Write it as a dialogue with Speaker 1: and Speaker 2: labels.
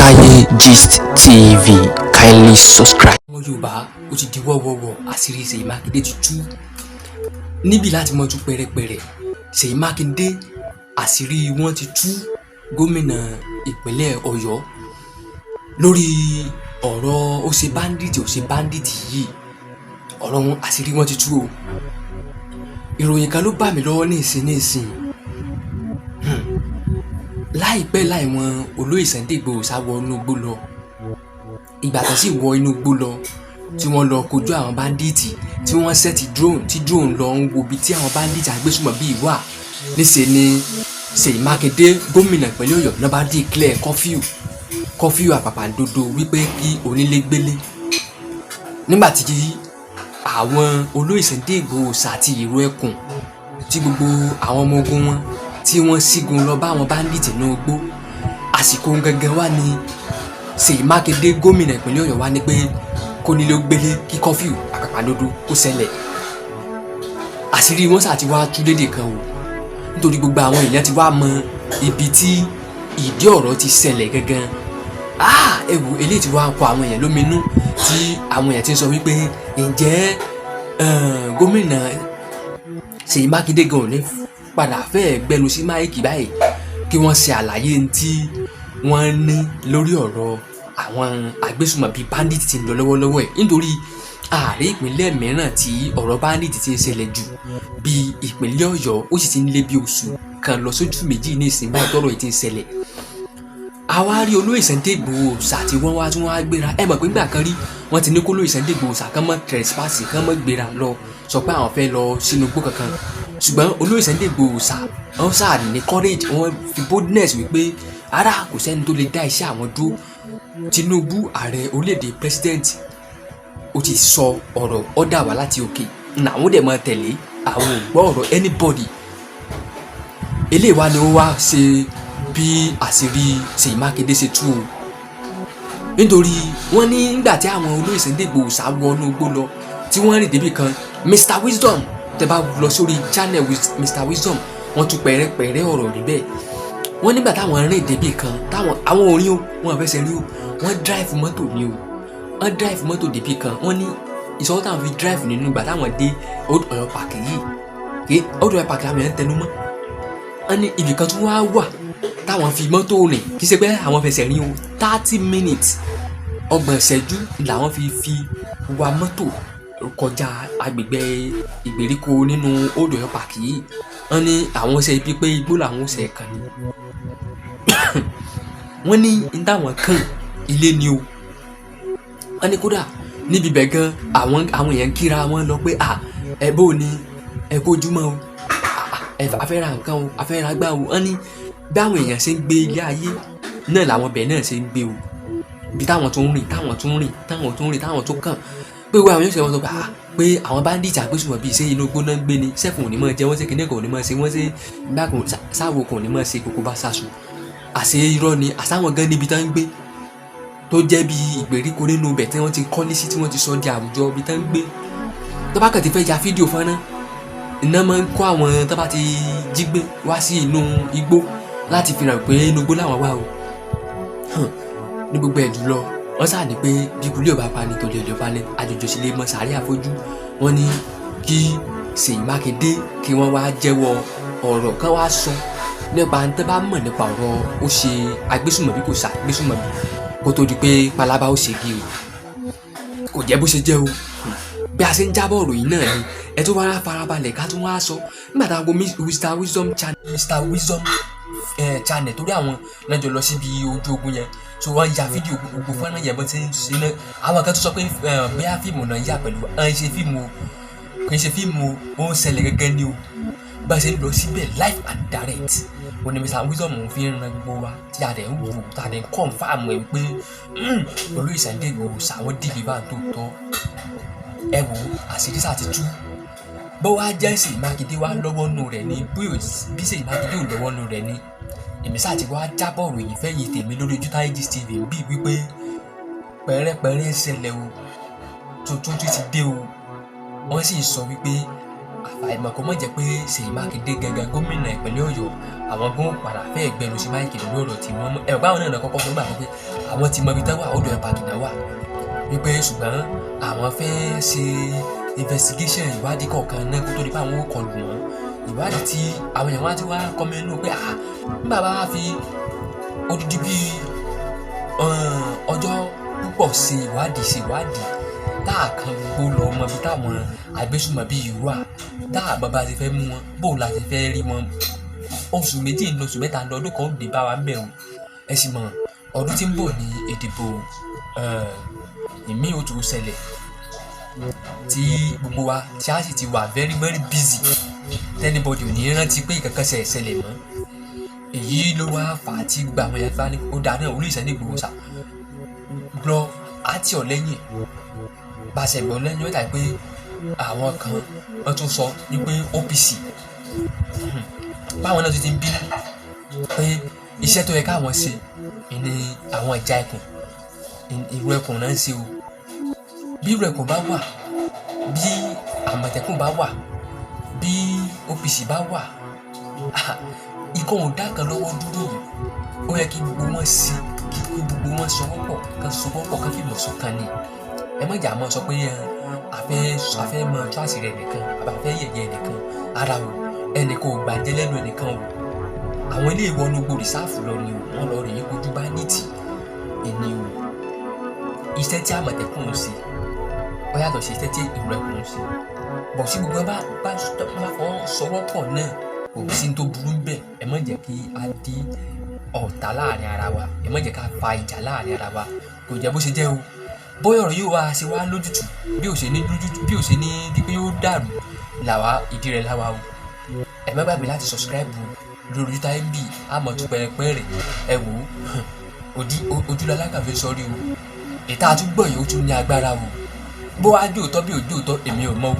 Speaker 1: Taye Gist TV, kindly subscribe.
Speaker 2: Ọmọ Yorùbá ó ti di wọ́wọ́wọ́ àṣírí Ṣèyí Mákindé ti tú níbi láti mọ tú pẹ̀rẹ̀pẹ̀rẹ̀. Ṣèyí Mákindé àṣírí wọn ti tú gómìnà ìpínlẹ̀ Ọ̀yọ́ lórí ọ̀rọ̀ ó ṣe báńdíìtì yìí. Ọ̀rọ̀ wọn àṣírí wọn ti tú o. Ìròyìn kan ló bà mí lọ́wọ́ ní ìsìn láìpẹ́ láìwọ̀n olóyè Sunday Igboho sá wọ inú igbó lọ. Ìgbà tó sì wọ inú igbó lọ tí wọ́n lọ kojú àwọn báńdíìtì tí wọ́n sẹ́ẹ̀tì drone lọ ń wo ibi tí àwọn báńdíìtì agbésùmọ̀bí wà. Níṣẹ́ ni Ṣèyí Mákindé gómìnà ìpínlẹ̀ Ọ̀yọ́ náà bá declare curfew àpàpàǹdodo wípé kí onílé gbélé. Nígbà tí àwọn olóyè Sunday Igboho àti ìró ẹkùn tí gbogbo àwọn ọmọ ogun wọn tí wọ́n sígun lọ bá àwọn báńdíìtì náà gbó, àsìkò gangan wá ní Ṣèyí Mákindé gómìnà ìpínlẹ̀ Ọ̀yọ́ wá ní pé kó nílé ó gbélé kí curfew àpàpàǹdodo kó ṣẹlẹ̀. Àṣírí wọn sá ti wá tú lédè kan o, nítorí gbogbo àwọn èèyàn ti wá mọ ibi tí ìdí ọ̀rọ̀ ti ṣẹlẹ̀ gangan. Ewu eléyìí ti wá kọ àwọn èèyàn lóminú tí àwọn èèyàn ti ń sọ wípé ǹjẹ́ gómìnà Ṣèyí Mákindé gan ò ní padà fẹ́ẹ̀ gbẹnu sí máìkì báyìí kí wọ́n ṣe àlàyé tí wọ́n ní lórí ọ̀rọ̀ àwọn agbésùmọ̀bí báńdíìtì tí ń lọ lọ́wọ́lọ́wọ́ ẹ̀, nítorí ààrẹ ìpínlẹ̀ mìíràn tí ọ̀rọ̀ báńdíìtì ti ń ṣẹlẹ̀ jù bí ìpínlẹ̀ Ọ̀yọ́ ó sì ti ń lé bí oṣù kan lọ sójú méjì ní ìsìn báyìí tọ́rọ̀ yìí ti ń ṣẹlẹ̀. Àwa rí olóyè Sunday Igboho tí wọ́n wá gbéra. Ẹ mọ̀ pé nígbà kan rí wọ́n ti ní kó olóyè Sunday Igboho kán mọ́ trespass kán mọ́ gbéra lọ sọ pé àwọn fẹ́ lọ sínú igbó kankan, ṣùgbọ́n olóyè Sunday Igboho wọ́n sáà ní courage, wọ́n fi boldness wípé ara kò sẹ́ni tó lè dá iṣẹ́ àwọn dúró. Tinubu ààrẹ orílẹ̀-èdè president ó ti sọ ọ̀rọ̀ ọ̀dà wá láti òkè làwọn dẹ̀ máa tẹ̀lé, àwọn ò gbọ́ ọ̀rọ̀ anybody. Eléyìí wá ni ó wá ṣe bí àṣírí Ṣèyí Mákindé ṣe tú o, nítorí wọ́n ní nígbà tí àwọn olóyè Sunday Igboho wọnú igbó lọ tí wọ́n rìn débì kan, Mr Wisdom tẹ́ bá lọ sórí channel Mr Wisdom wọ́n tún pẹ̀rẹ́pẹ̀rẹ́ ọ̀rọ̀ níbẹ̀. Wọ́n nígbà táwọn rìn débì kan àwọn orin o wọ́n fẹsẹ̀ rí o, wọ́n drive mọ́tò ni o, wọ́n drive mọ́tò débì kan. Wọ́n ní ìṣòro táwọn fi drive nínú ìgbà táwọn dé Old Ọ̀yọ́ Park yìí, Old Ọ̀yọ́ Park làwọn yẹn ń tẹnu mọ́. Wọ́n ní ibì kan tún wá wà táwọn fi mọ́tò rìn, kì í ṣe pé àwọn fẹsẹ̀ rìn o, 30 minutes ọgbọ̀n ìṣẹ́jú làwọn fi wa mọ́tò kọjá agbègbè ìgbèríko nínú Old Ọ̀yọ́ Park yìí. Wọ́n ní àwọn ṣe ibi pé igbó làwọn ṣe kàn ní. Wọ́n ní ní táwọn kàn ilé ni o. Wọ́n ní kódà níbi bẹ̀ gan àwọn èèyàn kíra wọn lọ pé ẹ bó ni ẹ kójúmọ́ o, afẹ́ra nǹkan o, afẹ́ra gbá o. Wọ́n ní bí àwọn èèyàn ṣe ń gbé ilé ayé náà làwọn bẹ̀ náà ṣe ń gbé o, bí táwọn tó ń rìn táwọn tó kàn pé wọ́n àwọn yóò ṣe wọ́n sọ pé àwọn báńdíìtì agbésùmọ̀bí ṣé inú igbó náà ń gbé ni, sẹ́fún ò ní mọ̀ jẹ wọ́n ṣe kíní kan ò ní mọ̀ ṣe wọ́n ṣe gbàgùn sáwo kan ò ní mọ̀ ṣe kókó bá ṣàṣù. Àṣé irọ́ ni àṣàwọn gan níbi tá ń gbé tó jẹ́ bí ìgbèríko nínú ibẹ̀ tí wọ́n ti kọ́lé sí tí wọ́n ti sọ di àwùjọ ibi tá ń gbé. Tó bá kàn ti fẹ́ ya fídíò fọ́nrán iná máa ń kó àwọn tó bá ti jí gbé wá sí inú igbó láti fi hàn pé inú igbó làwọn wà o. Ní gbogbo ẹ̀ jùlọ wọ́n sáà ní pé bí kulé ọba pa ni tòlẹ̀ ọ̀lẹ́ balẹ̀ àjòjò sílé mọ́ sàárè àfojú. Wọ́n ní kí Ṣèyí Mákindé kí wọ́n wá jẹ́wọ́ ọ̀rọ̀ kan wá sọ nípa ní tẹ́ bá mọ̀ nípa ọ̀rọ̀ ó ṣe agbésùmọ̀bí kò ṣe agbésùmọ̀bí kó tó di pé palaba ó ṣègi o. Kò jẹ́ bó ṣe jẹ́ o, bí a ṣe ń jábọ̀ ọ̀rọ̀ yìí náà ni ẹ tó wá farabalẹ̀ ká tún wá sọ nígbà táwọn Mr Wisdom channel torí àwọn náà jọ lọ síbi ojú ogun yẹn, so wọ́n ya fídíò gbogbo fọ́nrán yẹn bó ti ń ṣe náà. Àwọn kan tó sọ pé bóyá fíìmù náà yà pẹ̀lú ṣe fíìmù kì í ṣe fíìmù ó ń ṣẹlẹ̀ gẹ́gẹ́ ní o, bá a ṣe ń lọ síbẹ̀ live and direct. Wọ́n ní Mr Wisdom fi ń ran gbogbo wa tí a dẹ̀ ń wò tá a dẹ̀ ń confirm ẹ̀ pé olóyè Sunday Igboho àwọn deliver tó tọ́. Ẹ wo àṣírí sáà ti tú. Bó wá jẹ́ Ṣèyí Mákindé wá lọ́wọ́ nù rẹ̀ ni bí Ṣèyí Mákindé ò lọ́wọ́ nù rẹ̀ ni èmi sáà ti wá jábọ̀ ròyìn fẹ́yìn tèmi lórí ojú Taye Gist TV bí wípé pẹ̀rẹ́pẹ̀rẹ́ ṣẹlẹ̀ o, tuntun ti dé o. Wọ́n sì sọ wípé àfàìmọ̀ kó mọ̀ jẹ́ pé Ṣèyí Mákindé gangan gómìnà ìpínlẹ̀ Ọ̀yọ́ àwọn gbọ́n padà fẹ́ẹ̀ gbẹnu sí máìkì lórí ọ̀rọ̀ tí wọ́n mú ẹ̀rọ báwọn náà kọ́kọ́ fún gbà pé àwọn ti mọ ibi tán wà odò ẹ̀ pàkì náà wà wípé ṣùgbọ́n àwọn fẹ́ ṣe investigation ìwádìí kọ̀ọ̀kan náà kó tó di pé àwọn ò kọlù wọn ìwádìí tí àwọn èèyàn wá ti wá kọ́mẹ́nù pé nígbà bá fi odidi bíi ọjọ́ púpọ̀ ṣe ìwádìí tá a kan gbogbo lọ mọ ibi táwọn agbésùnmọ̀bí yìí wà tá a bàbá ti fẹ́ mú wọn bó la ti fẹ́ rí wọn oṣù méjì ní oṣù mẹ́ta ní ọdún kan ó dé bá wa ń bẹ̀ wọn ẹ sì mọ̀ ọdún tí ń bọ̀ ní ìdìbò ìmí ó tún ṣẹlẹ̀ tí gbogbo wa tí a sì ti wà very very busy tẹ́nibọ́dì ò ní rántí pé ìkankan ṣẹlẹ̀ mọ́ èyí ló wá fà á tí gba àwọn ẹ̀fọ́ ní ó dáná orí Sunday Igboho sá lọ àti ọ̀lẹ́yìn pàṣẹ gbọ́ lẹ́yìn ó dà pé àwọn kan wọ́n tún sọ wípé OPC báwọn náà tún ti ń bínú pé iṣẹ́ tó yẹ káwọn ṣe ni àwọn ìjà ẹkùn ìrù ẹkùn náà ń ṣe o bí ìrù ẹkùn bá wà bí àmọ̀tẹ́kùn bá wà bí OPC bá wà ikọ̀ ò dá kan lọ́wọ́ dúró ó yẹ kí gbogbo wọn sí kí gbogbo wọn sọwọ́pọ̀ kan fi mọ̀ sọ́kàn ni ẹ má jà mọ́ sọ pé afẹ́ mọ tó àṣírí ẹnìkan àbáfẹ́ yẹ̀yẹ́ ẹnìkan ara o ẹnìkan ò gbàjẹ́ lẹ́nu ẹnìkan o àwọn ilé ìwọ́nú gbòòrì sáàfù lọ ni o wọ́n lọ rèé kojú bá nìtì ẹni o iṣẹ́ tí àmọ̀tẹ́kùn ń ṣe ó yàtọ̀ sí iṣẹ́ tí ìrù ẹkùn ń ṣe bọ̀ sí gbogbo bá fọ́ sọwọ́pọ̀ náà kò sí tó burú ń bẹ̀ ẹ má jẹ́ kí a di ọ̀tá láàrin ara wa ẹ má jẹ́ ká fa ìjà láàrin ara wa kò jẹ́ bó ṣe jẹ́ o bóyá ọ̀rọ̀ yóò wá ṣe wá lójútùú bí ò ṣe ní di pé yóò dàrú làwa ìdí rẹ̀ láwa o ẹ má gbàgbé láti subscribe lórí Ojútáyé MB àmọ́ tún pẹ́rẹpẹ́rẹ ẹ wò ó ojúlalákàfẹ́ sọ́rí o ìta àtúgbọ̀ yìí ó tún ní agbára o bó wá dé òótọ́ bí òjò òótọ́ èmi ò mọ̀ o.